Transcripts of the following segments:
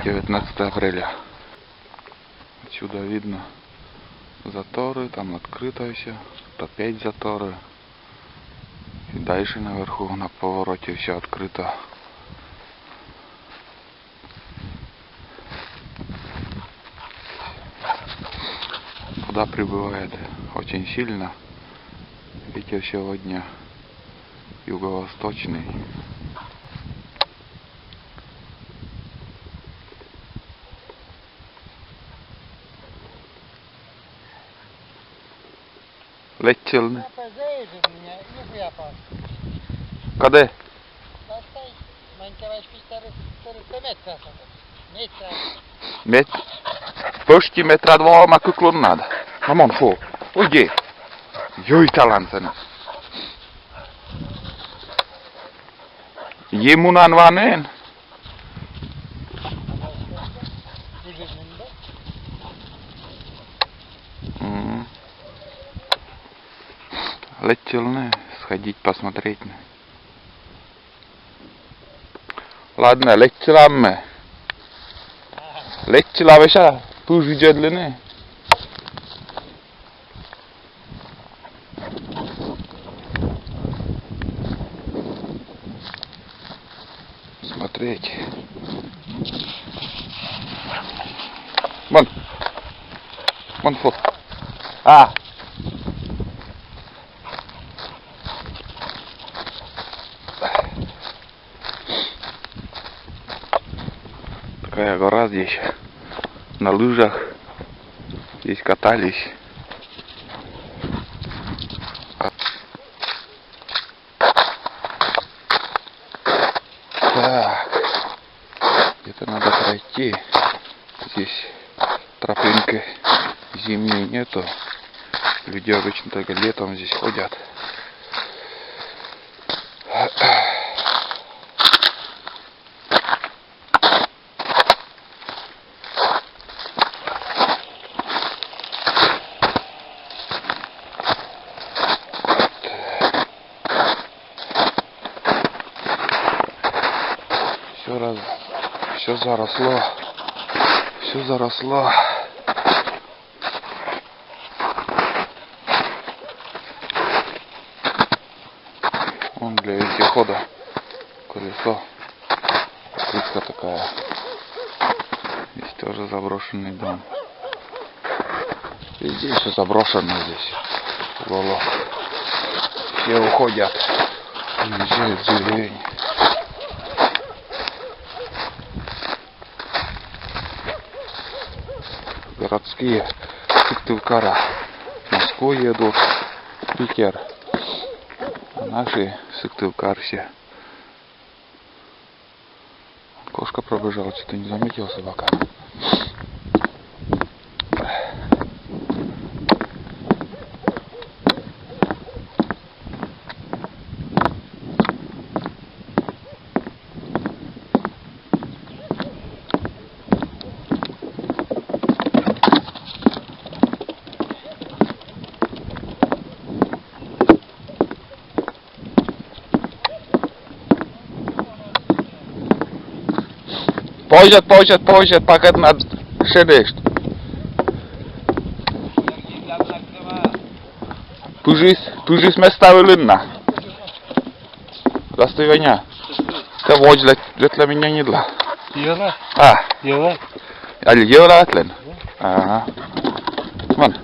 19 апреля. Отсюда видно заторы, там открыто все, опять заторы. И дальше наверху на повороте все открыто. Вода прибывает очень сильно. Ветер сегодня юго-восточный. Летел. Къде? Пъщи метра два, ама куклон надо. Мамон, фу. Уйди. Юй, талантен. Yemunan vanen. Летел, сходить посмотреть. Ладно, летелам. Летелавеша, пусть длины. Смотреть. Вон. Вон фу. А. Такая гора здесь. На лыжах. Здесь катались. Так. Где-то надо пройти. Здесь тропинки зимней нету. Люди обычно только летом здесь ходят. Все заросло. Все заросло. Вон для вездехода колесо. Крышка такая. Здесь тоже заброшенный дом. Везде все заброшено здесь. Уголок. Все уходят. Уезжают в деревень. Городские Сыктывкара в Москву едут, Питер, а наши Сыктывкар все. Кошка пробежала, что-то не заметил собака. Poșet, paket nad ședești. Tu me ставил лынна. Растой войня. Ты водишь для меня не для. Ела? А. Ела? Али ела атлен? Ага. Вон.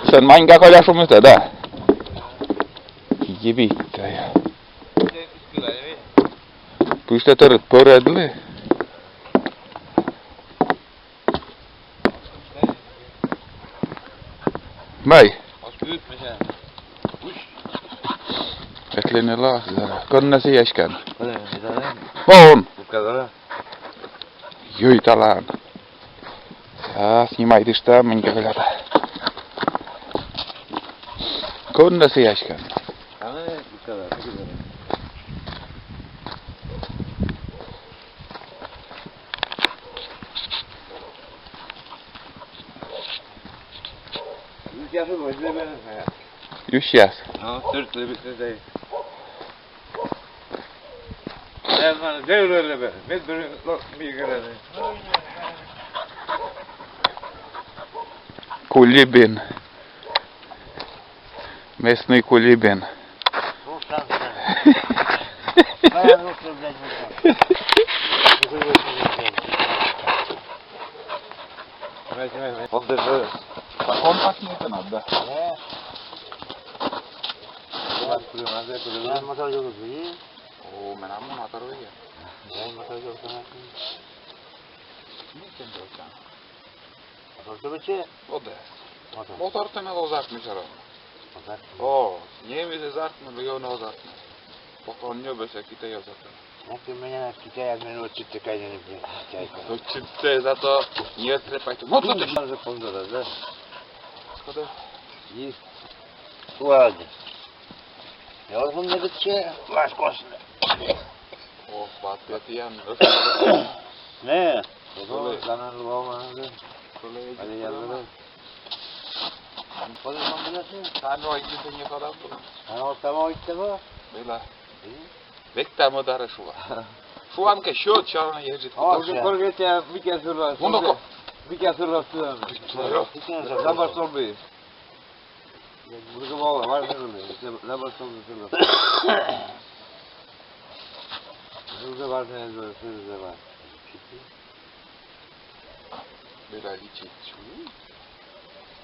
Sen manka kolja mistä da? Jivittä. Pistä törät pöydälle. Mai. Etlen la. Kanna se jäskän. On. Joi talaan. Ja снимай что minkä velata. Kanna se jäskän. Już jest. No, cóż to by tutaj. Elmanı değil öyle be. Ben böyle bir kere. Кулибин. Местный кулибин. Руслан. Моя рука, блядь, Возьми. Он даже... Он пахнет надо. Ben motor yolu değil. Oo, men amma motor ya. Ben motor yolu sana. Niçin diyorsun? Motor biçi. O da. Motor. Motor temel uzatmış ara. Motor. O, niye bize zartmı, biliyor ne uzatmı. Bakon ne böyle kite yazatı. Znaczy mnie Китая минут читать не будет. To czyste za to nie trepaj tu. Mocno ty! Może pomdora, da? Kada? Есть. Ладно. Я вот мне biçi baş koşun. O, batiyatı yan. Ne? Böyle kanal olmadı. Kolay Hadi git. yanına. Pozisyon biliyorsun. Sen o ikisi ne kadar bu? Sen ortama gitti bu. Bela. Bekle mi dara şu var? Şu an ki şu çağına yiyecek. Korkutya bir kez sürüyor. Bunu ko. Bir kez sürüyor. Zabar sordu. Burada var ne oluyor? Zabar sordu. Burada var ne oluyor? Burada var. Bela liçi.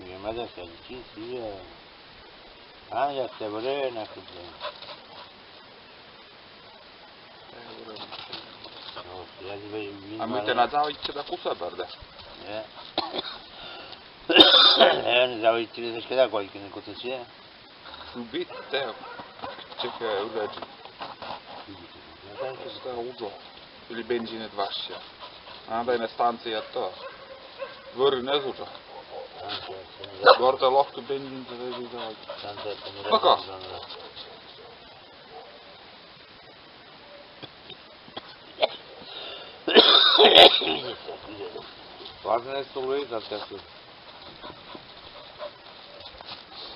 Yemeden sen ki ya. Ancak da böyle ne kızım. A my te na całej trzeba kusa barda. Nie. Yani zaviçli de kadar koy ki kutusu ya. Bitte. Czekaj, uleży. To udzo. Ili benziny 20. A daj na stację to. Góry nie zucza. Gorta lohtu benzin to jest za. Baka. Var ne oluyor zaten?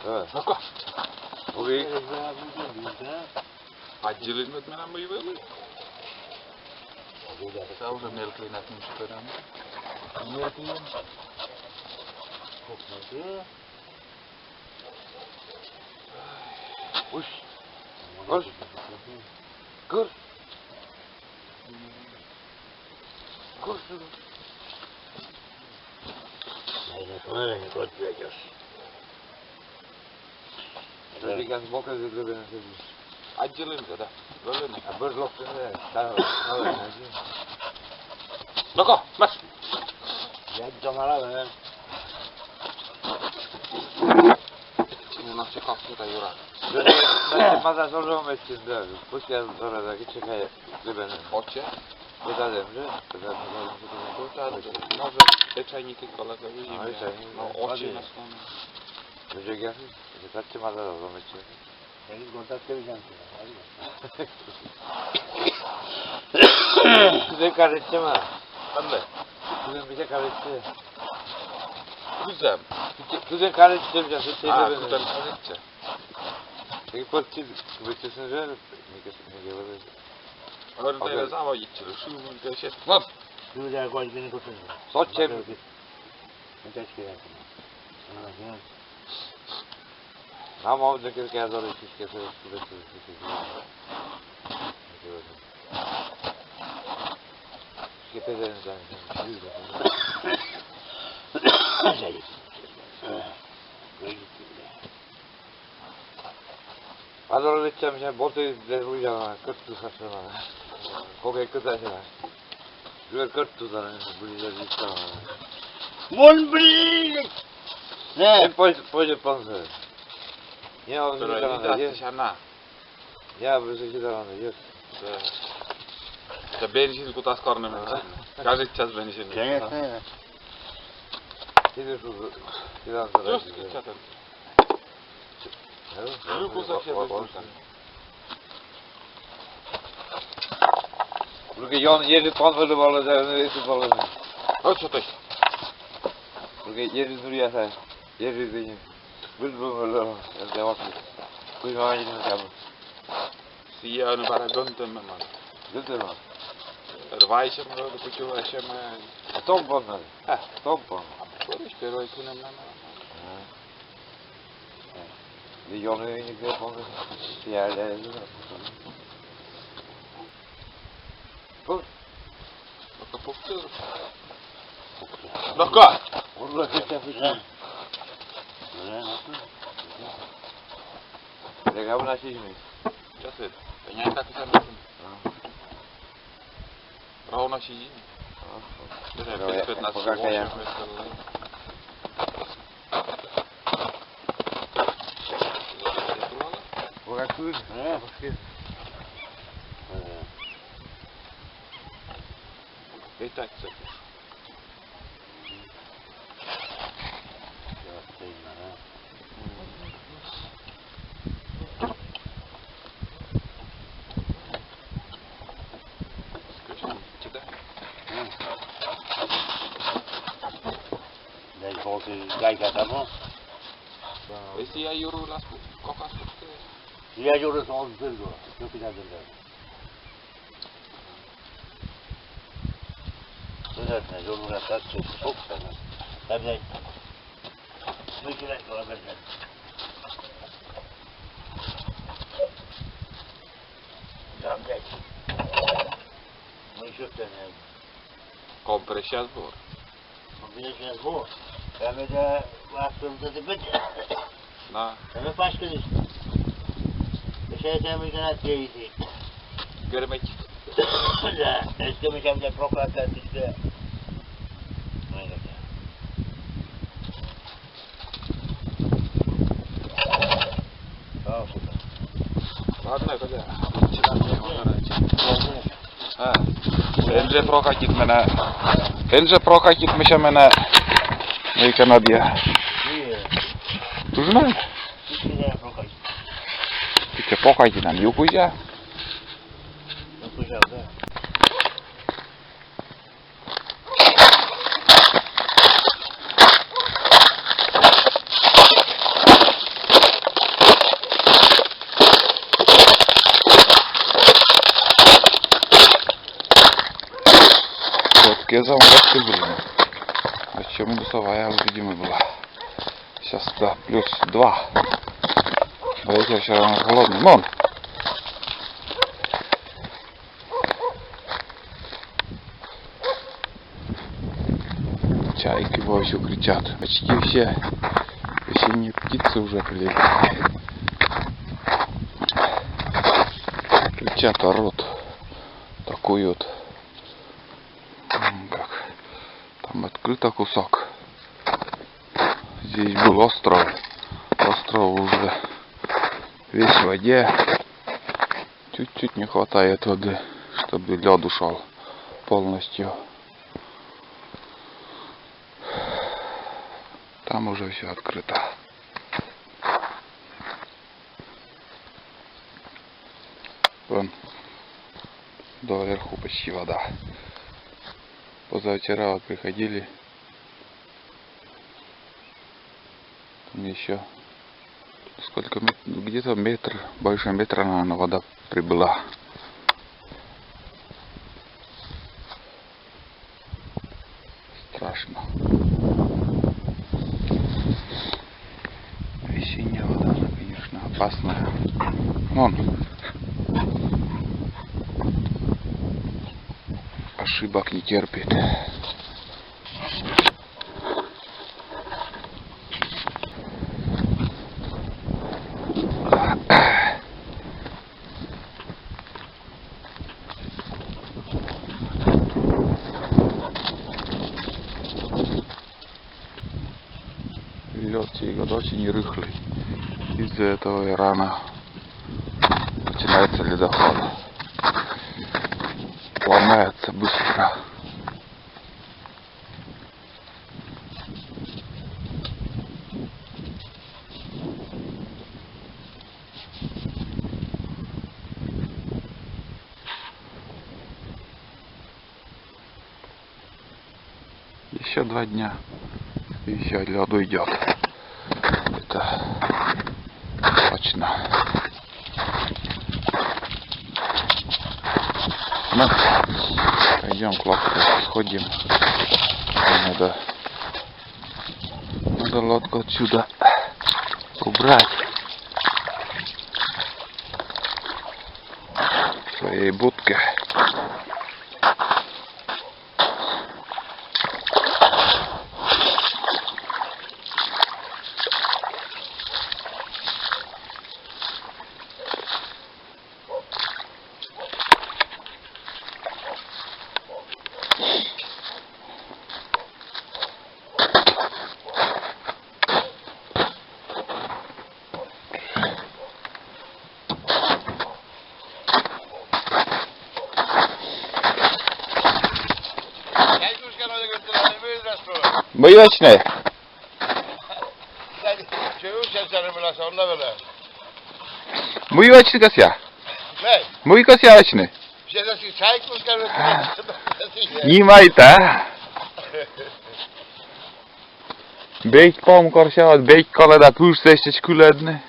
Evet. Baka. Orayı Acilin etmeden bu böyle. Savru melkleyin atmış falan. Ne yapayım? Kokmadı. uş. Kır. Kır. Kır şunu. Öyle koyuyoruz. Tabii ki bok özürlü beni sevmiş. Acilin de. Böyle mi? Bir lokta ne? Tamam. Baka. Bas. Ya camara ben. Şimdi nasıl kalktı da yura. Ben pazar sonra mescidinde. Bu kez oradaki çekaya beni. Ocie. Kadar emri. Może te czajniki kolega widzimy. No i czajniki. No ocie na stronę. Gece gelsin. Kaççı pazar o zaman için. Senin kontak edeceğim. Güzel kardeşim ha. Ben de. Güzel bir şey kardeşim. Güzel. Güzel kardeşim ya. Şey Ha, de güzel benim. kardeşçe. Peki parti bütçesini ver. Ne gelir? Öyle de zaman geçiyor. Şu bir şey. Lan. Şuraya koy beni kurtarın. Soç çevir. Ne teşkil etsin. Nam olacak ki yazar iş keser. Gepezerin zaten. Pazara gideceğim şey bortayı uyuyacağım. 40 saçma. Kokay kıtaşına. Güver 40 tuzlarını bulacağız istemem. Mon brillik. Ne? Pode panzer. Ya o Pero zaman ahí da ya sana. ya bu şey zaman da yok. Da benzin kutas karnım için. Gaz edeceğiz benzin. Cennet ne? Şimdi şu biraz sonra. Just geçelim. Büyük uzak şey bulursan. Porque yon yeri panvırı bağlayacağını eti bağlayacağını. Hoş otur. Porque yeri duruyor sen. Yeri değil. Bülbül devam et. Kuymağa gidin kabul. Siya onu bara göndərmə mən. Dit er nog. Het wijzen we, dan moet je wel eens maar... Tomponnen. Ja. Tomponnen. Sorry, spelen we kunnen maar... Die jongen in de grip van de... Ja, dat is het. Goed. Nog kapot sturen. Nog kan! Hoe zit dat Ja. Dan gaan we naar Sismi. Dat is het. En jij gaat het hebben. Rauw nasi ini. Dat heb Oh, ik ja. het nasi Pagka kaya. worst met Hoe ga ik doen? Ja. Weet dat zeker. Ja, prima, hè. Deze volk kijkt dat allemaal. Is die jij juru las kokas? Ja, joh, dat is al veel hoor. Zo kun je dat doen. Dat is net, zo dat is ook zo. Dat is moet je lekker wel hebben. Ja, kijk. Moet je op dan hebben. Kompressiat voor. Want wie is het voor? We hebben de wachtrum tot de budget. Nou, We hebben vastgezet. Dus jij zijn we gaan deze. germetje. Ja, dus kom ik aan de prok uit dat is de... Nee, dat is... Oh, goed. Wat nou kan Enze прокатит мы мене в Канаді. Ти знаєш? Тільки прокатит нам юкузя. Я заморозки были. Причем минусовая, видимо, была. Сейчас да, плюс 2. Ветер все равно холодный. Вон! Чайки вовсю кричат. Почти все весенние птицы уже прилетели. Кричат, орут, такуют. Там открыто кусок. Здесь был остров. Остров уже весь в воде. Чуть-чуть не хватает воды, чтобы лед ушел полностью. Там уже все открыто. Вон доверху почти вода. Позавчера вот приходили, там еще сколько метров, где-то метр, больше метра, наверное, вода прибыла. Страшно. Весенняя вода, она, конечно, опасная. Вон. Ошибок не терпит. Лед сей год очень рыхлый. Из-за этого и рано начинается ледоход. Ломается быстро. Еще 2 дня и все, лед уйдет. Это точно. Мы пойдем к лодке, сходим. Надо лодку отсюда убрать. В своей будке. Боечный. Боечный кося. Мой косячный. Nimaita. Beit palm korsiavat, beit kaleda püüsteistest küledne.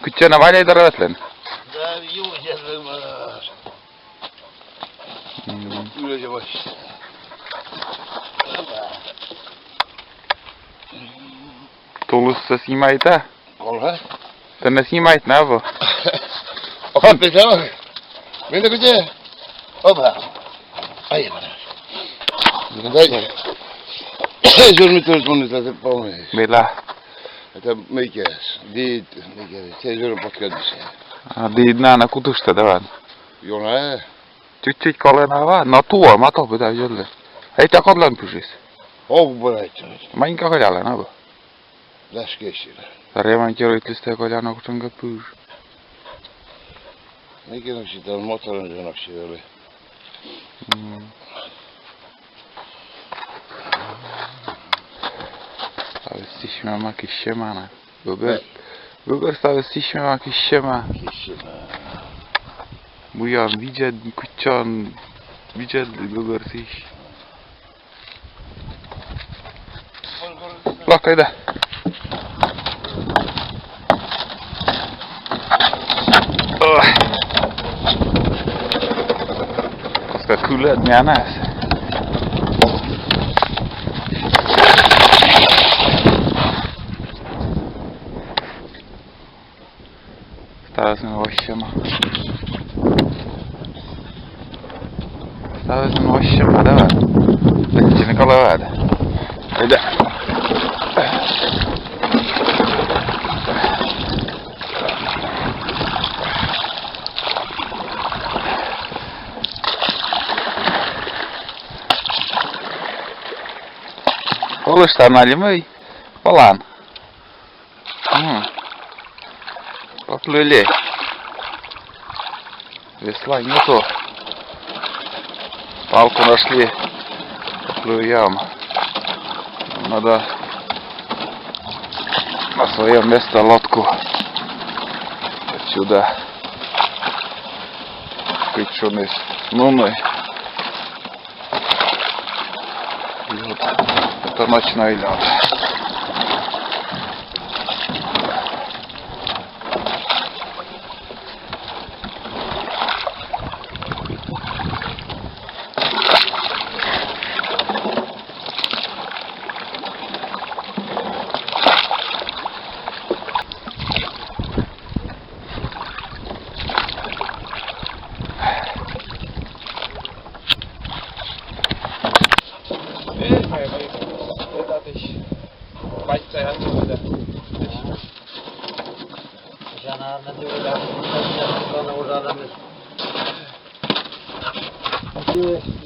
Kütjana valja tarvatlen. Tulussa simaita. Ole. Tänne simait navo. Okan pesava. Mennä kutee? Opa. Aivan. Se on mitään tunnista se palme. Millä? Että mikäs? Se ei ole patkadissa. Nääna kutusta tämän. Joo näin. Tyttit kalena vaan. No tuo, mä tohon pitää jolle. Ei tää kallan pysis. Houkupureittunut. Mä inkä kaljalle navo. Läskeisillä. Tarjoamaan kirjoitlista ja kaljana kun sen pyys. Mikä on sitä on motorin sanoksi oli. Stały siśmiama kiściemana. Gugur stały siśmiama kiściema. Bujan widział, kucian widział gugur siś. Lakka ide. Koska kyllä minä näen. Stałem ościema. Stałem ościema, dawaj. Lecimy kolewadę. Idę. Oluştan alimay falan. Поплыли. Весла нету. Палку нашли. Поплывем. Надо на свое место лодку. Отсюда. Причёмный с луной. Вот. Это ночной лед.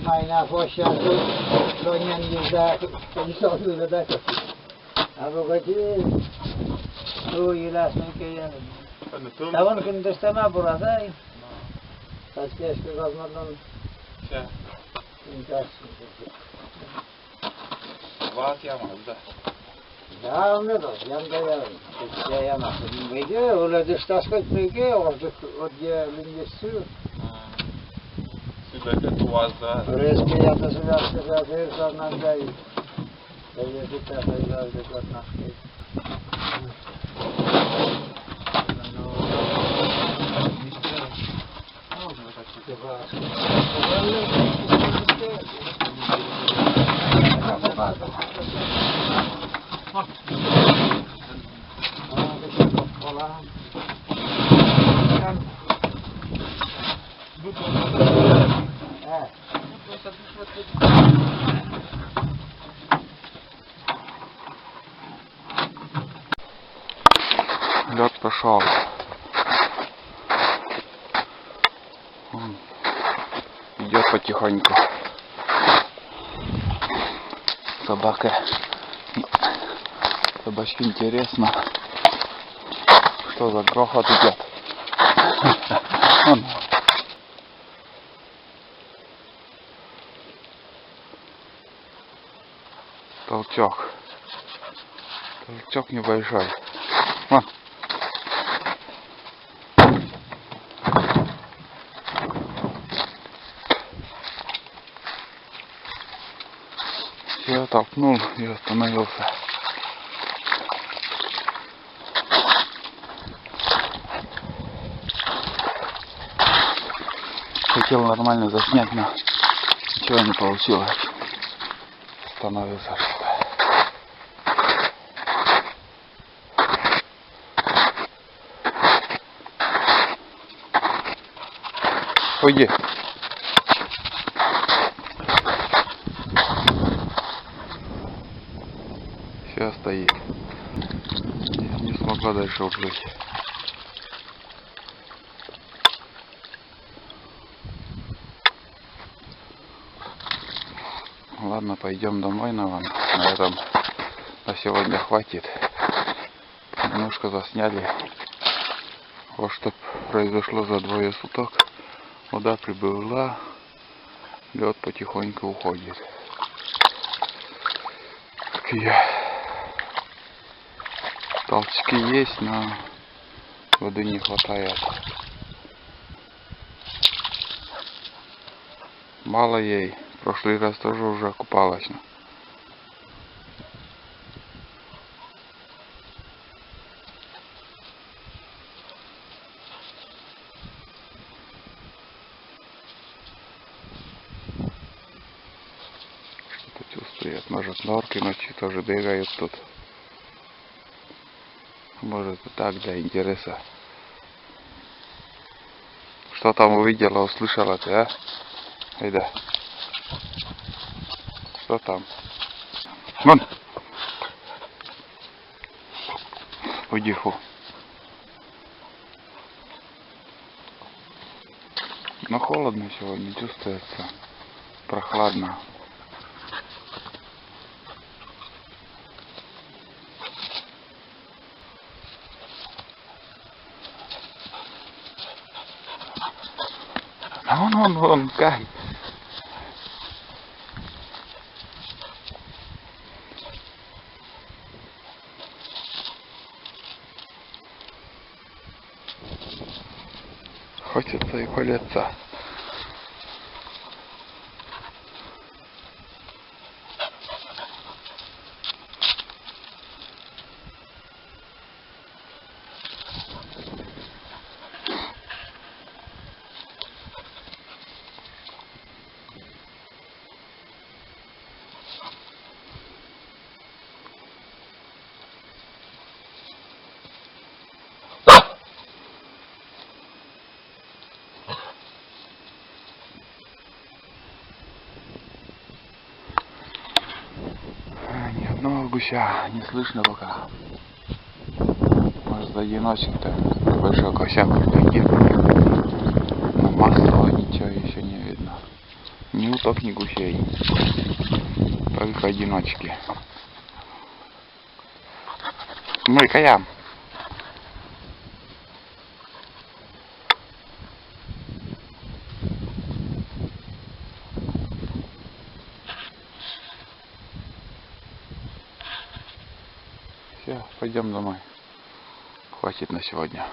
Maina fosia donyan yuda iso sudah dah. Abu kecil, tu ilas mungkin. Tahun kendestana berasai. Tasnya sekarang macam. Intas. Vah ya mazda. Ya ne do? Yan da ya. Ya nasıl? Meyde öyle dıştaşkat meyde orada oraya linjesi. Sübete tuvazda. Resmi yatası yaptılar her zaman değil. Öyle bir tane yazdılar nakli. Лед пошел. Идет потихоньку. Собачке интересно, что за грохот идет. Толчок. Толчок небольшой. Вон. Я толкнул и остановился. Хотел нормально заснять, но ничего не получилось. Остановился что-то. Уйди. Все стоит. Не смогла дальше уплыть. Ладно, пойдем домой, наверное. На этом на сегодня хватит. Немножко засняли. Вот что произошло за 2 суток. Вода прибыла. Лед потихоньку уходит. Такие толчки есть, но воды не хватает. Мало ей. В прошлый раз тоже уже купалась. Что-то чувствует. Может, норки ночью тоже бегают тут. Может, и так для интереса. Что там увидела, услышала ты, а? Айда. Что там? Вон! Уйди, фу. Но холодно сегодня, чувствуется. Прохладно. А вон, Кай. Хочется и колется. Ни одного гуся не слышно пока. Может, за одиночек-то большой косяк прилетит. Но массово ничего еще не видно. Ни уток, ни гусей. Только одиночки. Ну и Каям. Все, пойдем домой. Хватит на сегодня.